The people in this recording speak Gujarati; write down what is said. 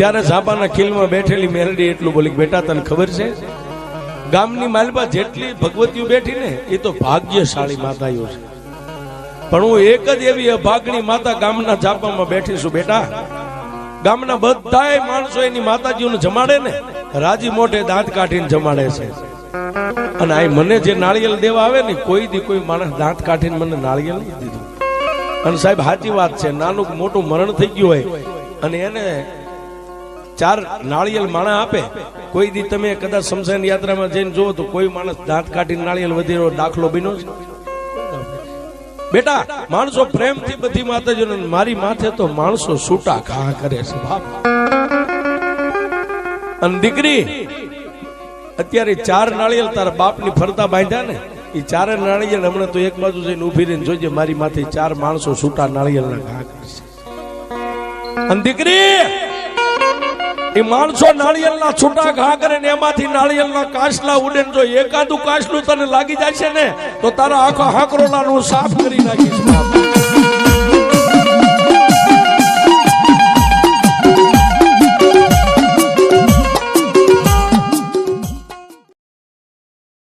ત્યારે ઝાપાના ખીલમાં બેઠેલી મેરડી એટલું બોલી, બેટા તને ખબર છે ગામની માલપા જેટલી ભગવતીઓ બેઠી ને એ તો ભાગ્યશાળી માતાઓ છે, પણ હું એક જ એવી અભાગણી માતા ગામના ઝાપામાં બેઠી છું બેટા. ગામના બધાય માણસો એની માતાજીઓને જમાડે ને રાજી મોઢે દાંત કાઢીને જમાડે છે, અને આ મને જે નાળિયેર દેવા આવે ને કોઈ દી કોઈ માણસ દાંત કાઢીને મને નાળિયેર નથી દીધું. અને સાહેબ સાચી વાત છે, નાનું મોટું મરણ થઈ ગયું હોય અને એને 4 નાળિયેર માણા આપે, કોઈ દી તમે કદાચ શમશાન યાત્રામાં જઈને જુઓ તો કોઈ માણસ દાંત કાઢીને નાળિયેર વધેરો દાખલો બન્યો છે બેટા. માણસો પ્રેમથી બધી માતાજીઓને, મારી માથે તો માણસો છૂટા ઘા કરે છે બાપ. અને દીકરી અત્યારે 4 નાળિયેર તારા બાપની ફરતા બાંધ્યા ને, એ 4 નાળિયેર હમણાં તો એક બાજુ જઈને ઉભી રહીને જોજે, મારી માથે 4 માણસો છૂટા નાળિયેરના ઘા કરશે. અને દીકરી એ માણસો નાળિયેરના છૂટા ઘા કરે ને એમાંથી નાળિયેરના કાસલા ઉડે, જો એકાદું કાસલું તને લાગી જાય છે ને તો તારા આખા હાકરોલાનું સાફ કરી નાખીશ બાપ.